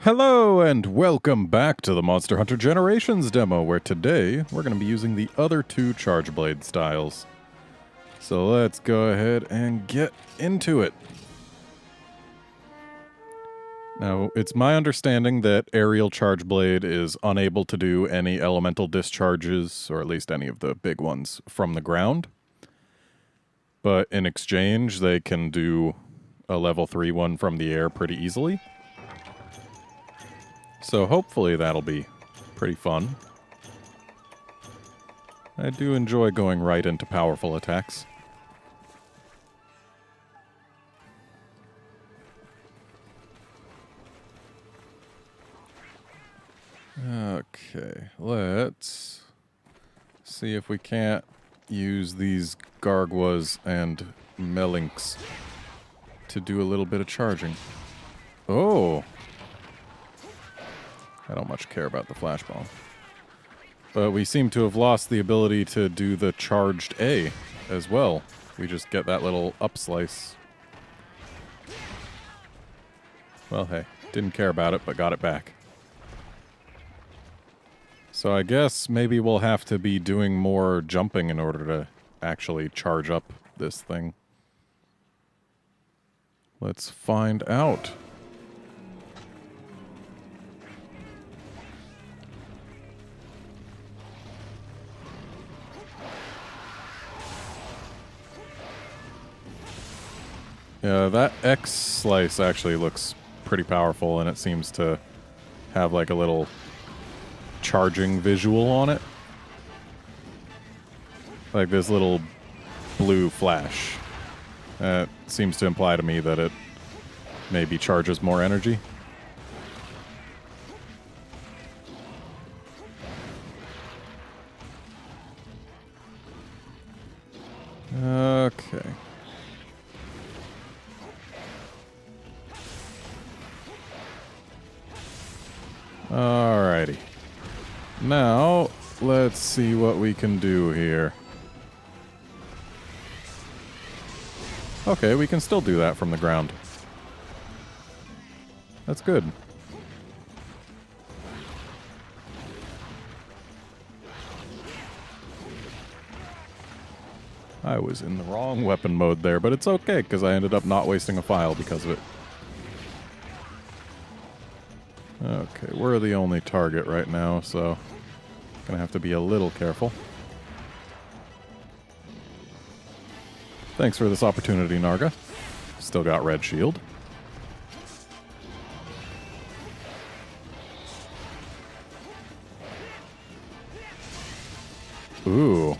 Hello and welcome back to the Monster Hunter Generations demo, where today we're going to be using the other two Charge Blade styles. So let's go ahead and get into it. Now, it's my understanding that Aerial Charge Blade is unable to do any elemental discharges, or at least any of the big ones, from the ground. But in exchange, they can do a level 3 one from the air pretty easily. So hopefully that'll be pretty fun. I do enjoy going right into powerful attacks. Okay, let's see if we can't use these Garguas and Melinks to do a little bit of charging. Oh! I don't much care about the flash bomb. But we seem to have lost the ability to do the charged A as well. We just get that little up slice. Well, hey, didn't care about it, but got it back. So I guess maybe we'll have to be doing more jumping in order to actually charge up this thing. Let's find out. Yeah, that X slice actually looks pretty powerful, and it seems to have like a little charging visual on it. Like this little blue flash. That seems to imply to me that it maybe charges more energy. Okay. Alrighty. Now, let's see what we can do here. Okay, we can still do that from the ground. That's good. I was in the wrong weapon mode there, but it's okay, because I ended up not wasting a file because of it. Okay, we're the only target right now, so gonna have to be a little careful. Thanks for this opportunity, Narga. Still got red shield. Ooh.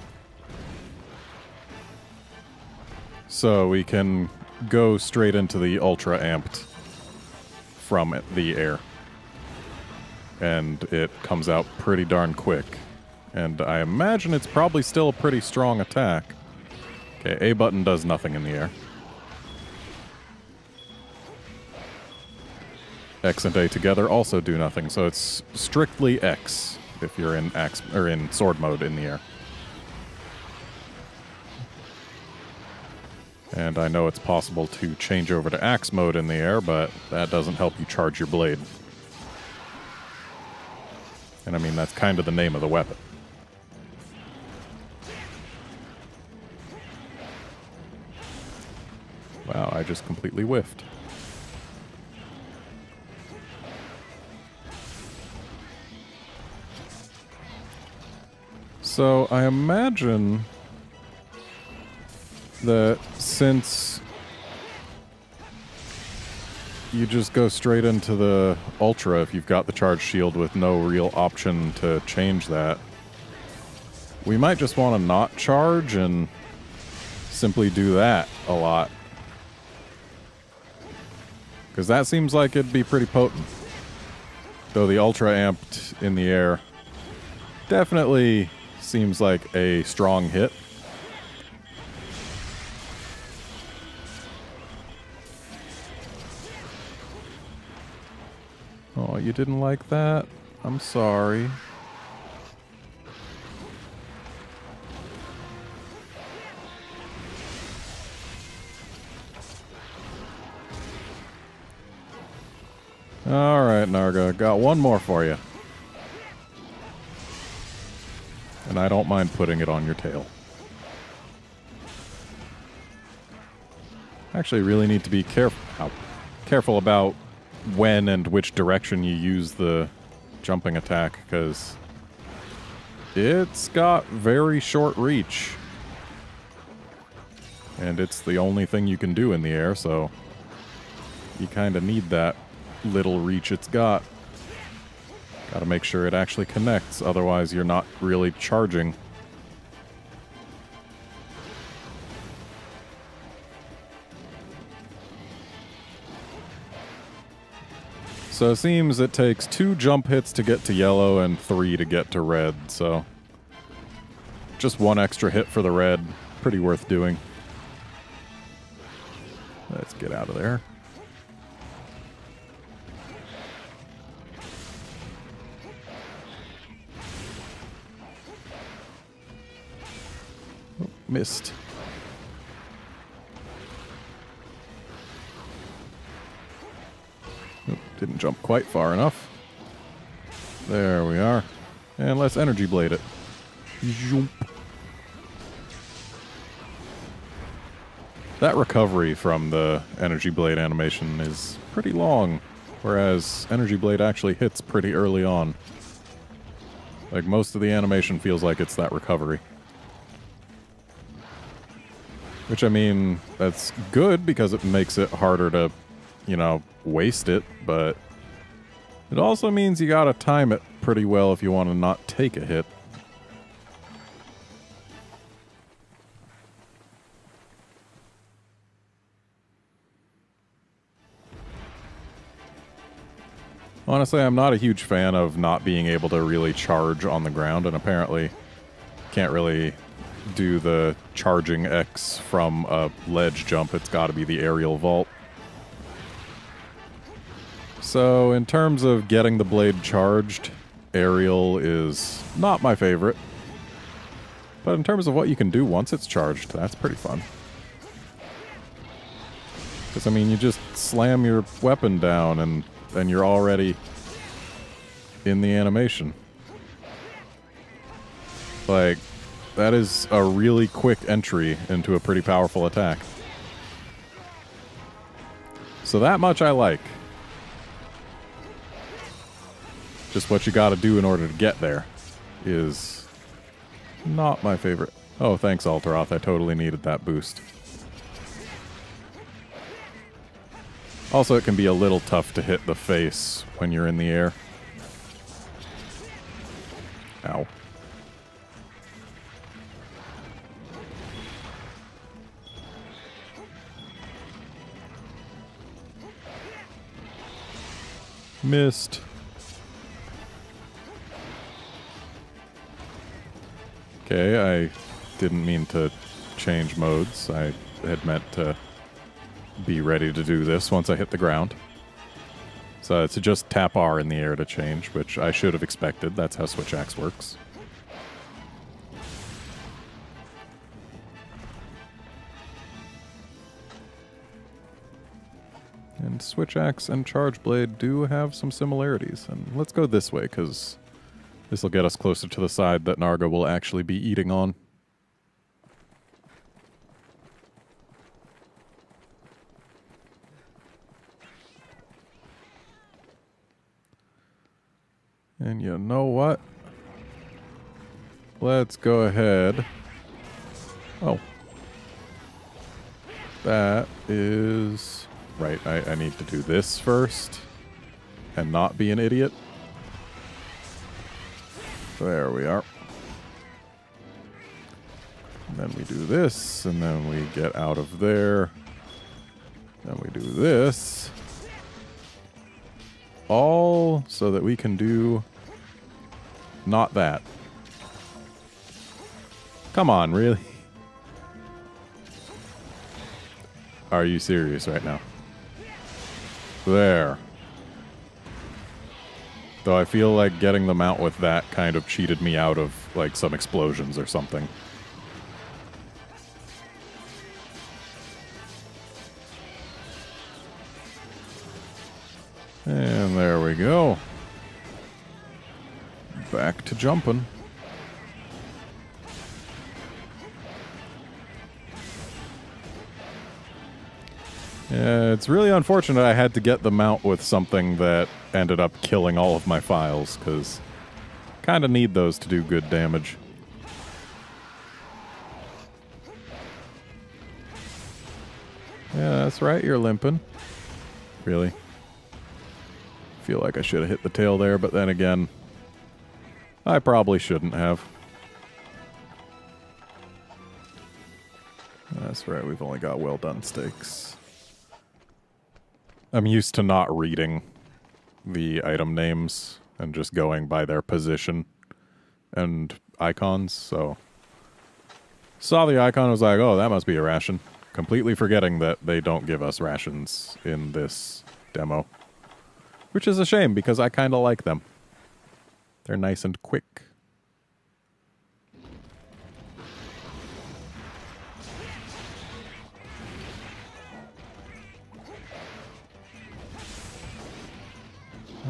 So we can go straight into the ultra amped from the air. And it comes out pretty darn quick. And I imagine it's probably still a pretty strong attack. Okay, A button does nothing in the air. X and A together also do nothing, so it's strictly X if you're in axe or in sword mode in the air. And I know it's possible to change over to axe mode in the air, but that doesn't help you charge your blade. And I mean, that's kind of the name of the weapon. Wow, I just completely whiffed. So I imagine that since you just go straight into the Ultra if you've got the charge shield with no real option to change that, we might just want to not charge and simply do that a lot. Because that seems like it'd be pretty potent. Though the Ultra amped in the air definitely seems like a strong hit. Oh, you didn't like that? I'm sorry. Alright, Narga. Got one more for you. And I don't mind putting it on your tail. Actually, really need to be careful about when and which direction you use the jumping attack, because it's got very short reach. And it's the only thing you can do in the air, so you kind of need that little reach it's got. Gotta make sure it actually connects, otherwise you're not really charging. So it seems it takes 2 jump hits to get to yellow and 3 to get to red, so just 1 extra hit for the red. Pretty worth doing. Let's get out of there. Oh, missed. Didn't jump quite far enough. There we are. And let's energy blade it. Jump. That recovery from the energy blade animation is pretty long, whereas energy blade actually hits pretty early on. Like, most of the animation feels like it's that recovery. Which, I mean, that's good because it makes it harder to, you know, waste it, but it also means you gotta time it pretty well if you want to not take a hit. Honestly, I'm not a huge fan of not being able to really charge on the ground, and apparently can't really do the charging X from a ledge jump. It's gotta be the aerial vault. So, in terms of getting the blade charged, aerial is not my favorite. But in terms of what you can do once it's charged, that's pretty fun. Because, I mean, you just slam your weapon down and then you're already in the animation. Like, that is a really quick entry into a pretty powerful attack. So that much I like. Just what you gotta do in order to get there is not my favorite. Oh, thanks, Alteroth. I totally needed that boost. Also, it can be a little tough to hit the face when you're in the air. Ow. Missed. Okay, I didn't mean to change modes. I had meant to be ready to do this once I hit the ground. So to just tap R in the air to change, which I should have expected. That's how Switch Axe works. And Switch Axe and Charge Blade do have some similarities. And let's go this way, because this will get us closer to the side that Narga will actually be eating on. And you know what? Let's go ahead. Oh. That is... Right, I need to do this first and not be an idiot. There we are. And then we do this, and then we get out of there. Then we do this. All so that we can do not that. Come on, really? Are you serious right now? There. Though I feel like getting them out with that kind of cheated me out of, like, some explosions or something. And there we go. Back to jumping. Yeah, it's really unfortunate I had to get the mount with something that ended up killing all of my files, because kind of need those to do good damage. Yeah, that's right, you're limping. Really? Feel like I should have hit the tail there, but then again, I probably shouldn't have. That's right, we've only got well done steaks. I'm used to not reading the item names and just going by their position and icons, so... Saw the icon, was like, oh, that must be a ration. Completely forgetting that they don't give us rations in this demo. Which is a shame, because I kind of like them. They're nice and quick.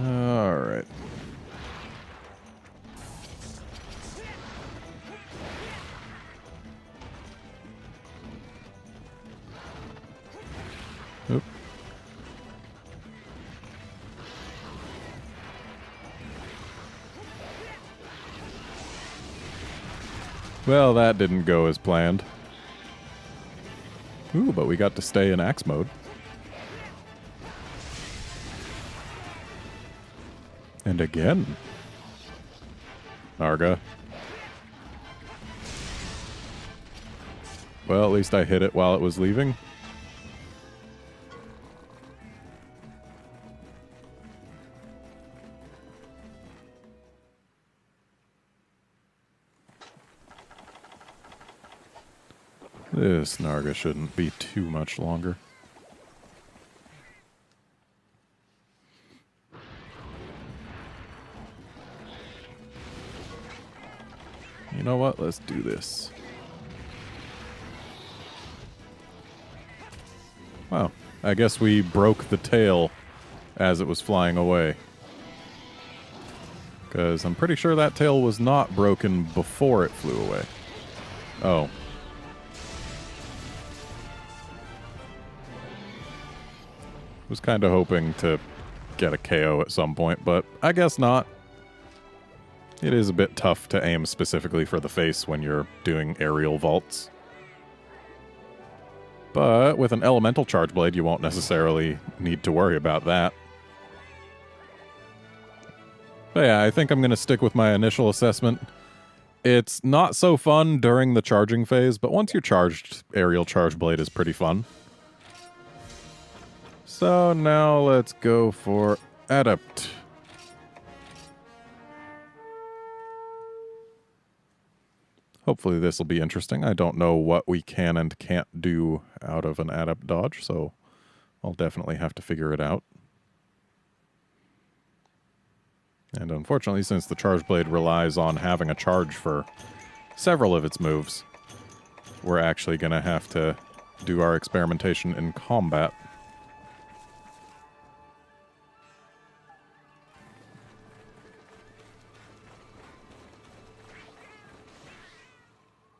Alright. Oop. Well, that didn't go as planned. Ooh, but we got to stay in axe mode. And again. Narga. Well, at least I hit it while it was leaving. This Narga shouldn't be too much longer. You know what? Let's do this. Wow. I guess we broke the tail as it was flying away. Because I'm pretty sure that tail was not broken before it flew away. Oh. Was kind of hoping to get a KO at some point, but I guess not. It is a bit tough to aim specifically for the face when you're doing aerial vaults. But with an elemental charge blade, you won't necessarily need to worry about that. But yeah, I think I'm going to stick with my initial assessment. It's not so fun during the charging phase, but once you're charged, aerial charge blade is pretty fun. So now let's go for Adept. Hopefully this will be interesting. I don't know what we can and can't do out of an Adept dodge, so I'll definitely have to figure it out. And unfortunately, since the Charge Blade relies on having a charge for several of its moves, we're actually going to have to do our experimentation in combat.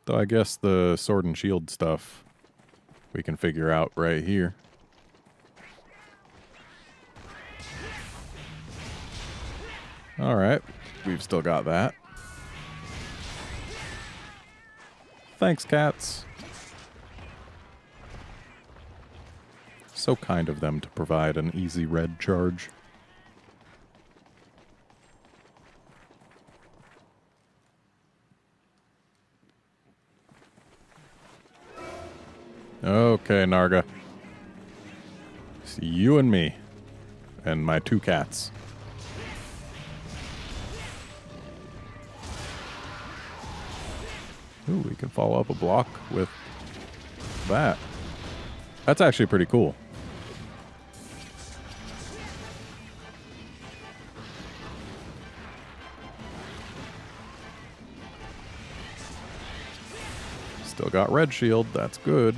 Though I guess the sword and shield stuff we can figure out right here. Alright, we've still got that. Thanks, cats. So kind of them to provide an easy red charge. Okay, Narga. It's you and me. And my two cats. Ooh, we can follow up a block with that. That's actually pretty cool. Still got red shield, that's good.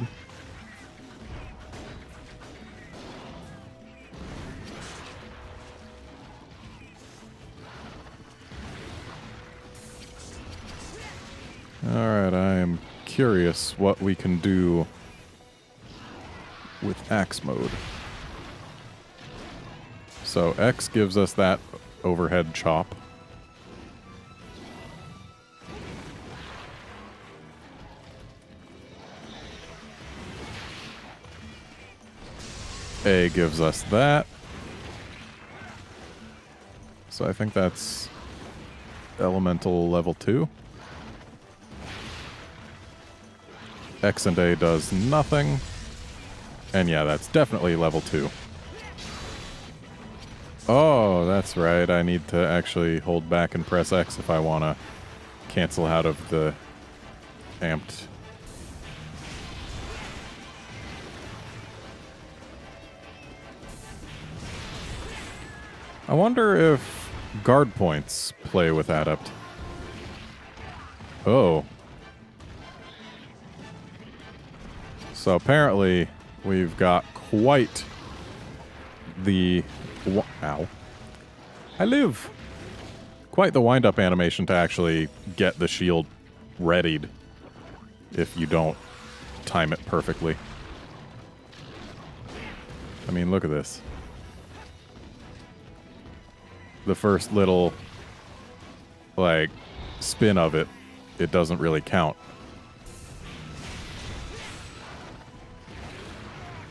Alright, I am curious what we can do with axe mode. So X gives us that overhead chop. A gives us that. So I think that's elemental level 2. X and A does nothing. And yeah, that's definitely level 2. Oh, that's right. I need to actually hold back and press X if I want to cancel out of the amped. I wonder if guard points play with Adept. Oh. So apparently we've got quite the... Ow. I live! Quite the wind-up animation to actually get the shield readied if you don't time it perfectly. I mean, look at this. The first little, like, spin of it, it doesn't really count.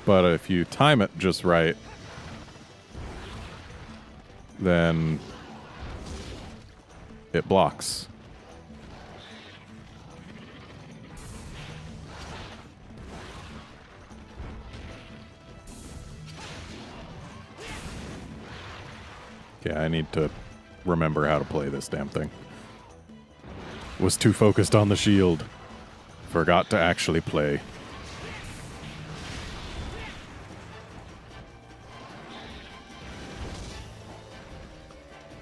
But if you time it just right, then it blocks. Yeah, I need to remember how to play this damn thing. Was too focused on the shield. Forgot to actually play.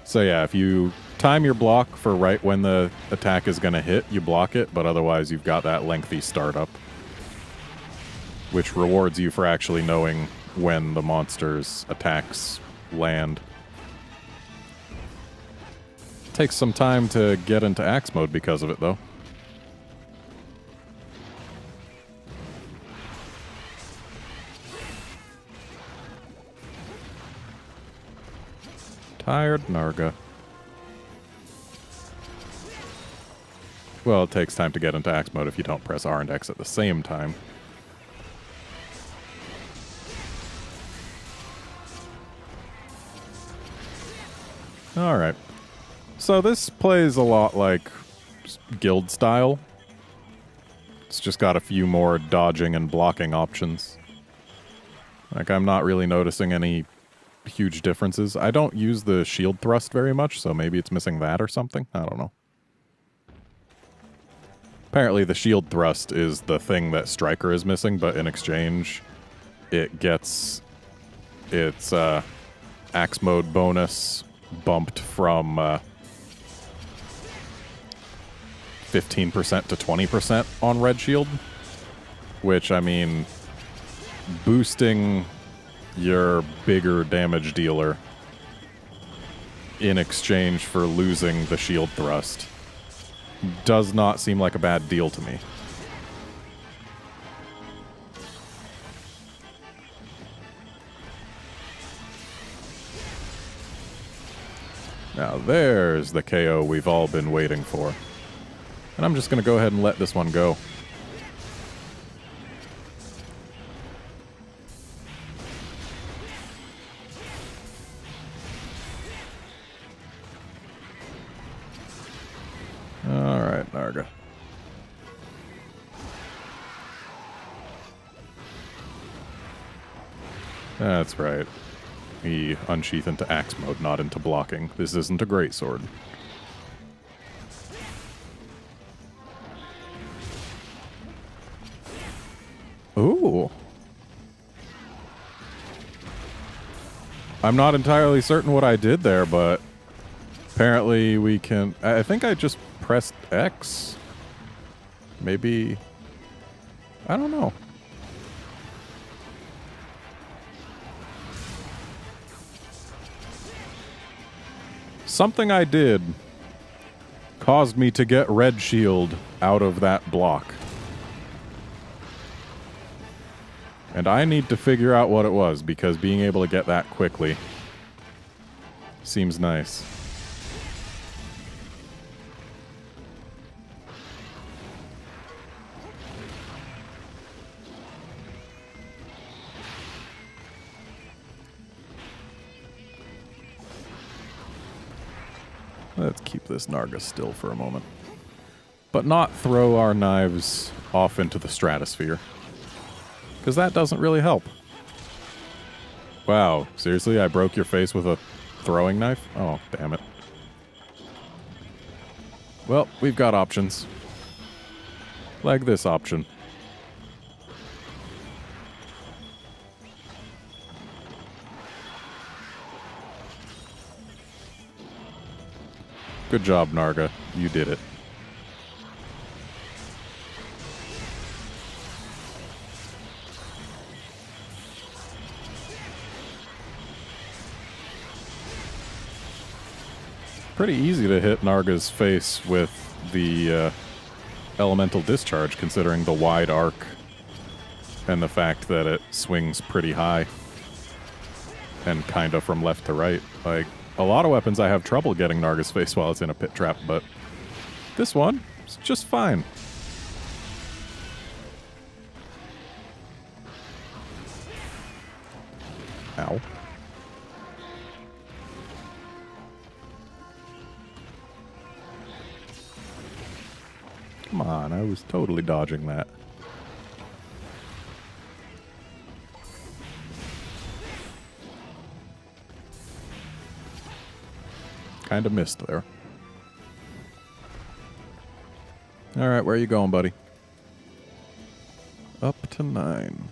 So yeah, if you time your block for right when the attack is going to hit, you block it, but otherwise you've got that lengthy startup, which rewards you for actually knowing when the monster's attacks land. Takes some time to get into axe mode because of it, though. Tired Narga. Well, it takes time to get into axe mode if you don't press R and X at the same time. Alright. So this plays a lot like guild style. It's just got a few more dodging and blocking options. Like, I'm not really noticing any huge differences. I don't use the shield thrust very much, so maybe it's missing that or something. I don't know. Apparently the shield thrust is the thing that Striker is missing, but in exchange, it gets its axe mode bonus bumped from 15% to 20% on red shield. Which, I mean, boosting your bigger damage dealer in exchange for losing the shield thrust does not seem like a bad deal to me. Now there's the KO we've all been waiting for. And I'm just going to go ahead and let this one go. Alright, Narga. That's right. We unsheath into axe mode, not into blocking. This isn't a greatsword. Ooh. I'm not entirely certain what I did there, but apparently we can... I think I just pressed X. Maybe... I don't know. Something I did caused me to get red shield out of that block. And I need to figure out what it was, because being able to get that quickly seems nice. Let's keep this Narga still for a moment. But not throw our knives off into the stratosphere. Because that doesn't really help. Wow, seriously? I broke your face with a throwing knife? Oh, damn it. Well, we've got options. Like this option. Good job, Narga. You did it. Pretty easy to hit Narga's face with the elemental discharge, considering the wide arc and the fact that it swings pretty high and kind of from left to right. Like, a lot of weapons I have trouble getting Narga's face while it's in a pit trap, but this one is just fine. Ow. Come on, I was totally dodging that. Kind of missed there. Alright, where are you going, buddy? Up to 9.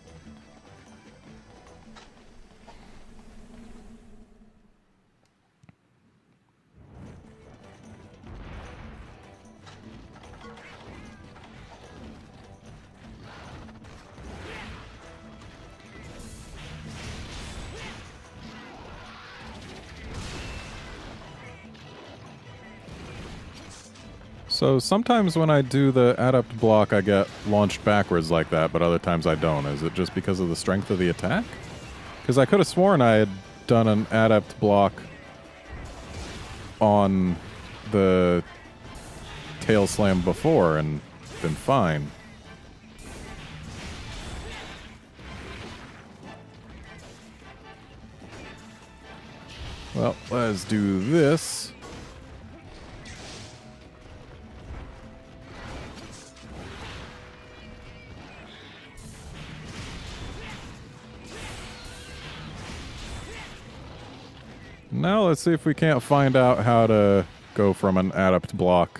So sometimes when I do the adept block, I get launched backwards like that, but other times I don't. Is it just because of the strength of the attack? Because I could have sworn I had done an adept block on the tail slam before and been fine. Well, let's do this. Now let's see if we can't find out how to go from an adept block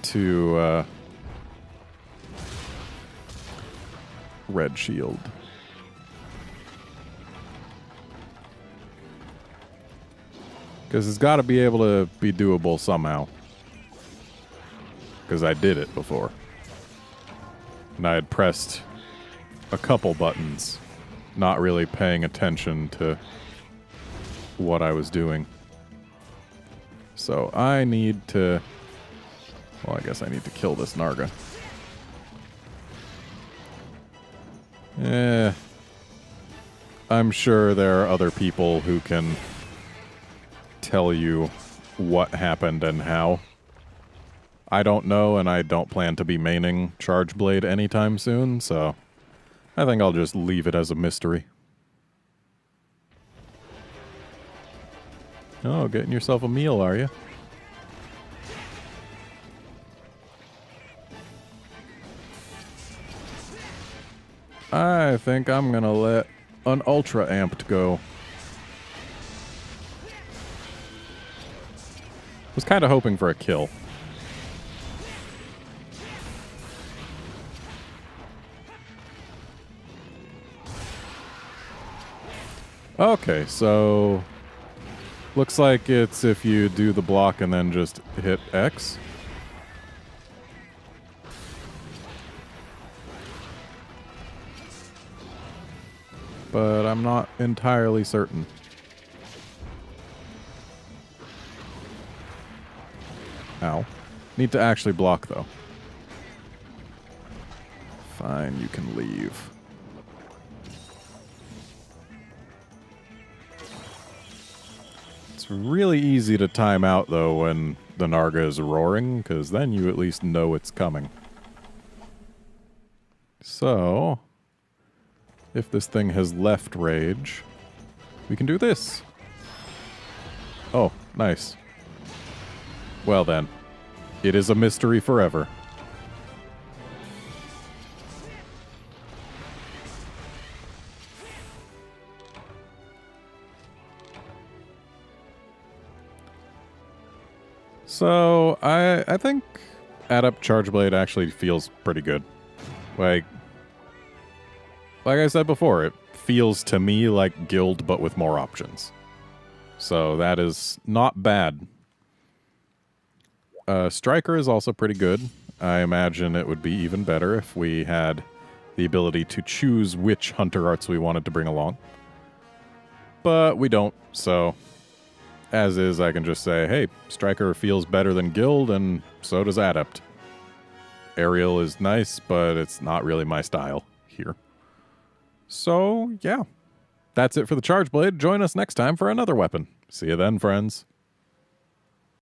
to red shield. Because it's got to be able to be doable somehow. Because I did it before. And I had pressed a couple buttons, not really paying attention to what I was doing. So I need to... Well, I guess I need to kill this Narga. I'm sure there are other people who can tell you what happened and how. I don't know, and I don't plan to be maining Charge Blade anytime soon, so I think I'll just leave it as a mystery. Oh, getting yourself a meal, are you? I think I'm gonna let an ultra amped go. Was kind of hoping for a kill. Okay, so looks like it's if you do the block and then just hit X. But I'm not entirely certain. Ow. Need to actually block, though. Fine, you can leave. It's really easy to time out, though, when the Narga is roaring, because then you at least know it's coming. So, if this thing has left rage, we can do this. Oh, nice. Well then, it is a mystery forever. So, I think Adept Charge Blade actually feels pretty good. Like I said before, it feels to me like Guild, but with more options. So that is not bad. Striker is also pretty good. I imagine it would be even better if we had the ability to choose which Hunter Arts we wanted to bring along. But we don't, so as is, I can just say, hey, Striker feels better than Guild, and so does Adept. Aerial is nice, but it's not really my style here. So, yeah. That's it for the Charge Blade. Join us next time for another weapon. See you then, friends.